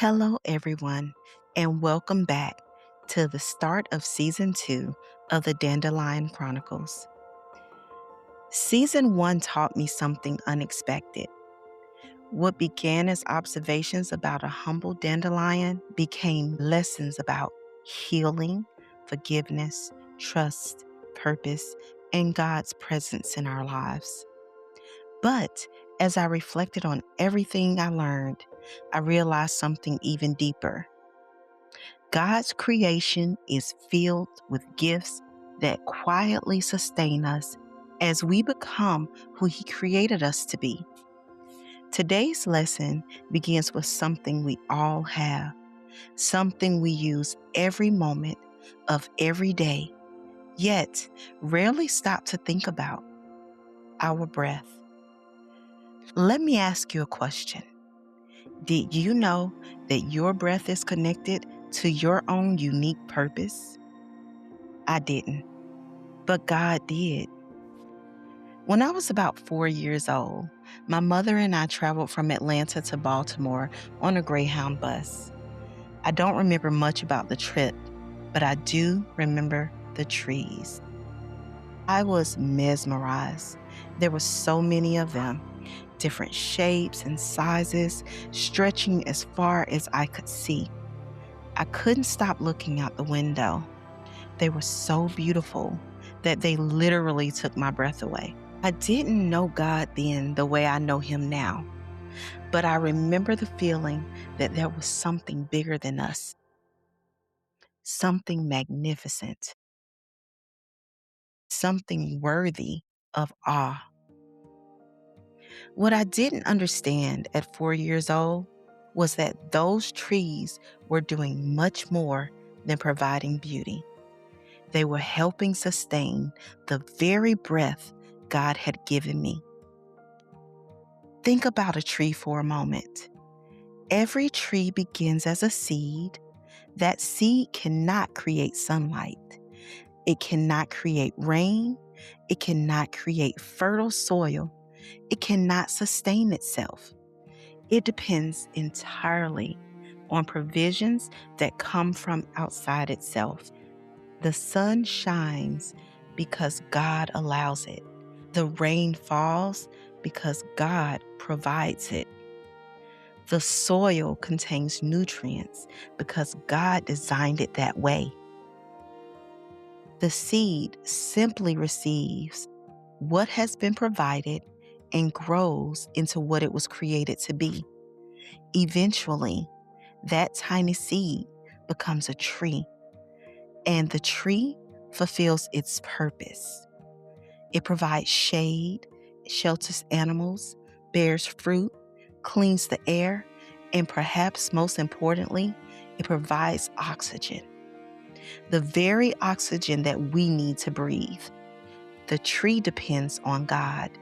Hello, everyone, and welcome back to the start of Season 2 of the Dandelion Chronicles. Season 1 taught me something unexpected. What began as observations about a humble dandelion became lessons about healing, forgiveness, trust, purpose, and God's presence in our lives. But as I reflected on everything I learned, I realized something even deeper. God's creation is filled with gifts that quietly sustain us as we become who He created us to be. Today's lesson begins with something we all have, something we use every moment of every day, yet rarely stop to think about: our breath. Let me ask you a question. Did you know that your breath is connected to your own unique purpose? I didn't, but God did. When I was about 4 years old, my mother and I traveled from Atlanta to Baltimore on a Greyhound bus. I don't remember much about the trip, but I do remember the trees. I was mesmerized. There were so many of them, different shapes and sizes, stretching as far as I could see. I couldn't stop looking out the window. They were so beautiful that they literally took my breath away. I didn't know God then the way I know Him now, but I remember the feeling that there was something bigger than us, something magnificent, something worthy of awe. What I didn't understand at 4 years old was that those trees were doing much more than providing beauty. They were helping sustain the very breath God had given me. Think about a tree for a moment. Every tree begins as a seed. That seed cannot create sunlight. It cannot create rain. It cannot create fertile soil. It cannot sustain itself. It depends entirely on provisions that come from outside itself. The sun shines because God allows it. The rain falls because God provides it. The soil contains nutrients because God designed it that way. The seed simply receives what has been provided and grows into what it was created to be. Eventually, that tiny seed becomes a tree, and the tree fulfills its purpose. It provides shade, shelters animals, bears fruit, cleans the air, and perhaps most importantly, it provides oxygen. The very oxygen that we need to breathe. The tree depends on God,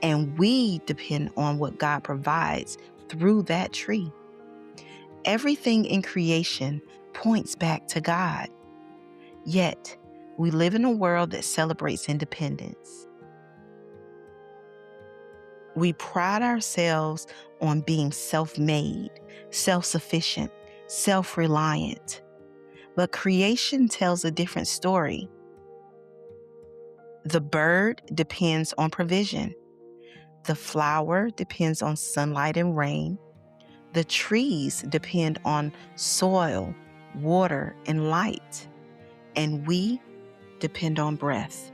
and we depend on what God provides through that tree. Everything in creation points back to God. Yet, we live in a world that celebrates independence. We pride ourselves on being self-made, self-sufficient, self-reliant. But creation tells a different story. The bird depends on provision. The flower depends on sunlight and rain. The trees depend on soil, water, and light. And we depend on breath.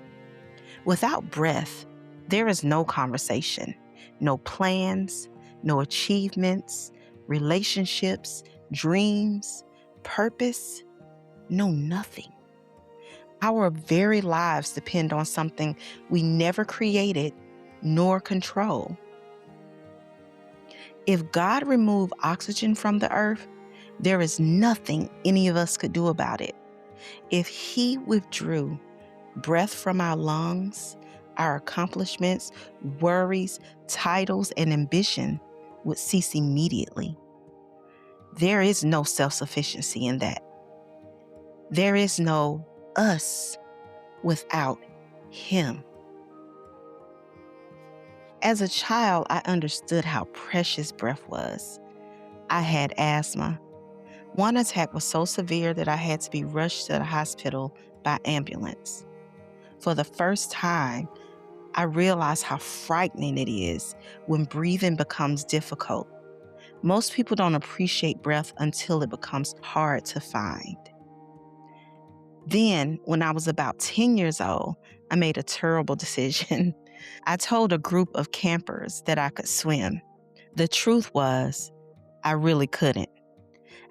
Without breath, there is no conversation, no plans, no achievements, relationships, dreams, purpose, no nothing. Our very lives depend on something we never created nor control. If God removed oxygen from the earth, there is nothing any of us could do about it. If He withdrew breath from our lungs, our accomplishments, worries, titles, and ambition would cease immediately. There is no self-sufficiency in that. There is no us without Him. As a child, I understood how precious breath was. I had asthma. One attack was so severe that I had to be rushed to the hospital by ambulance. For the first time, I realized how frightening it is when breathing becomes difficult. Most people don't appreciate breath until it becomes hard to find. Then, when I was about 10 years old, I made a terrible decision. I told a group of campers that I could swim. The truth was, I really couldn't.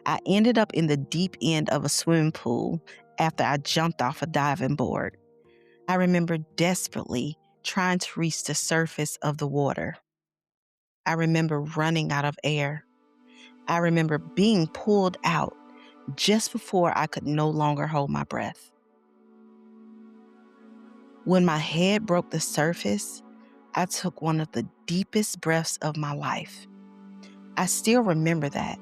I ended up in the deep end of a swimming pool after I jumped off a diving board. I remember desperately trying to reach the surface of the water. I remember running out of air. I remember being pulled out just before I could no longer hold my breath. When my head broke the surface, I took one of the deepest breaths of my life. I still remember that.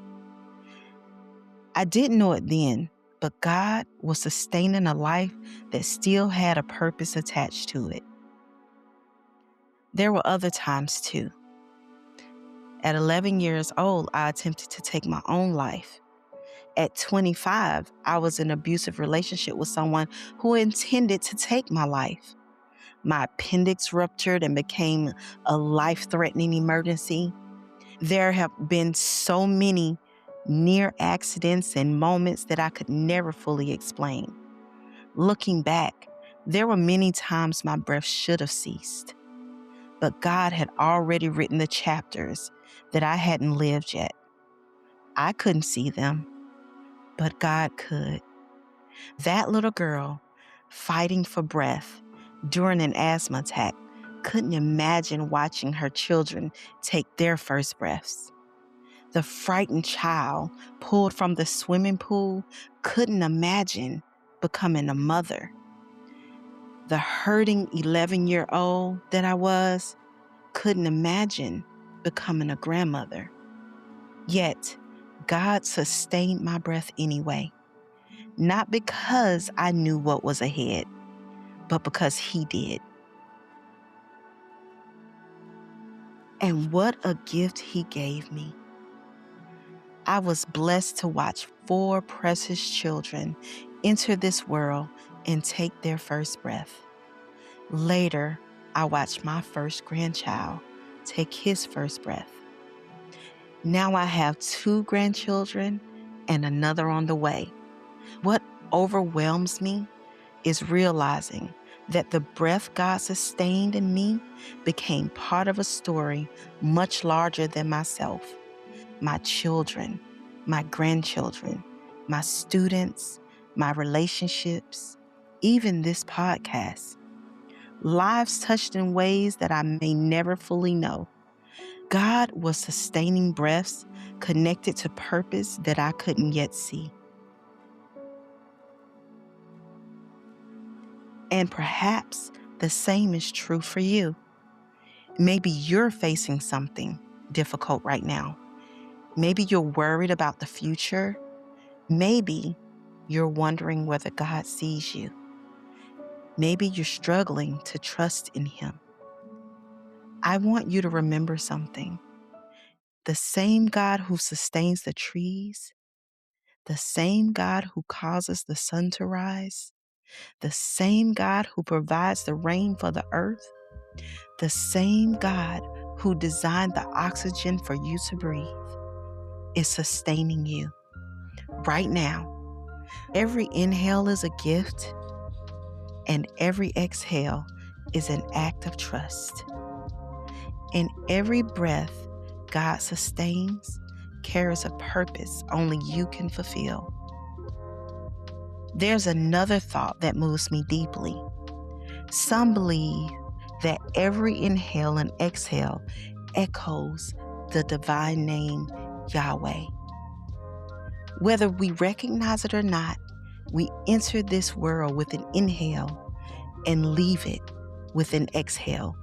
I didn't know it then, but God was sustaining a life that still had a purpose attached to it. There were other times too. At 11 years old, I attempted to take my own life. At 25, I was in an abusive relationship with someone who intended to take my life. My appendix ruptured and became a life-threatening emergency. There have been so many near accidents and moments that I could never fully explain. Looking back, there were many times my breath should have ceased, but God had already written the chapters that I hadn't lived yet. I couldn't see them, but God could. That little girl, fighting for breath during an asthma attack, couldn't imagine watching her children take their first breaths. The frightened child pulled from the swimming pool couldn't imagine becoming a mother. The hurting 11-year-old that I was couldn't imagine becoming a grandmother. Yet, God sustained my breath anyway, not because I knew what was ahead, but because He did. And what a gift He gave me. I was blessed to watch 4 precious children enter this world and take their first breath. Later, I watched my first grandchild take his first breath. Now I have 2 grandchildren and another on the way. What overwhelms me is realizing that the breath God sustained in me became part of a story much larger than myself. My children, my grandchildren, my students, my relationships, even this podcast. Lives touched in ways that I may never fully know. God was sustaining breaths connected to purpose that I couldn't yet see. And perhaps the same is true for you. Maybe you're facing something difficult right now. Maybe you're worried about the future. Maybe you're wondering whether God sees you. Maybe you're struggling to trust in Him. I want you to remember something. The same God who sustains the trees, the same God who causes the sun to rise, the same God who provides the rain for the earth, the same God who designed the oxygen for you to breathe is sustaining you right now. Every inhale is a gift, and every exhale is an act of trust. And every breath God sustains carries a purpose only you can fulfill. There's another thought that moves me deeply. Some believe that every inhale and exhale echoes the divine name Yahweh. Whether we recognize it or not, we enter this world with an inhale and leave it with an exhale.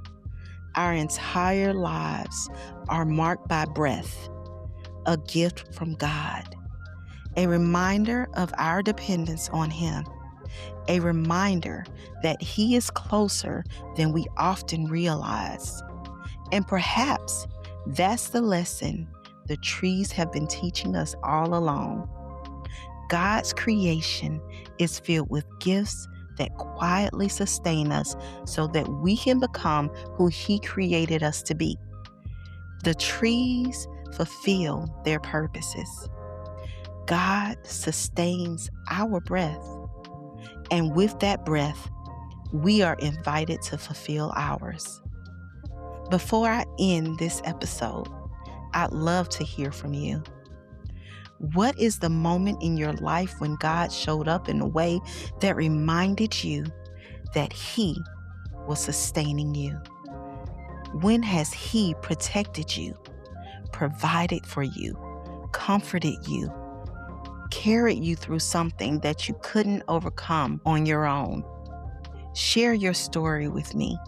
Our entire lives are marked by breath, a gift from God, a reminder of our dependence on Him, a reminder that He is closer than we often realize. And perhaps that's the lesson the trees have been teaching us all along. God's creation is filled with gifts that quietly sustain us so that we can become who He created us to be. The trees fulfill their purposes. God sustains our breath, and with that breath, we are invited to fulfill ours. Before I end this episode, I'd love to hear from you. What is the moment in your life when God showed up in a way that reminded you that He was sustaining you? When has He protected you, provided for you, comforted you, carried you through something that you couldn't overcome on your own? Share your story with me,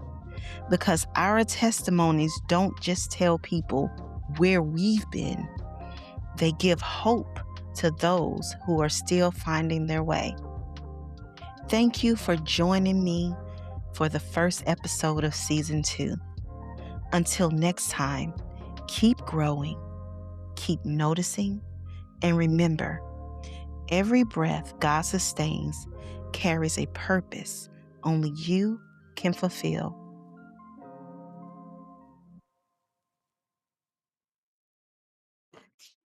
because our testimonies don't just tell people where we've been. They give hope to those who are still finding their way. Thank you for joining me for the first episode of Season 2. Until next time, keep growing, keep noticing, and remember, every breath God sustains carries a purpose only you can fulfill.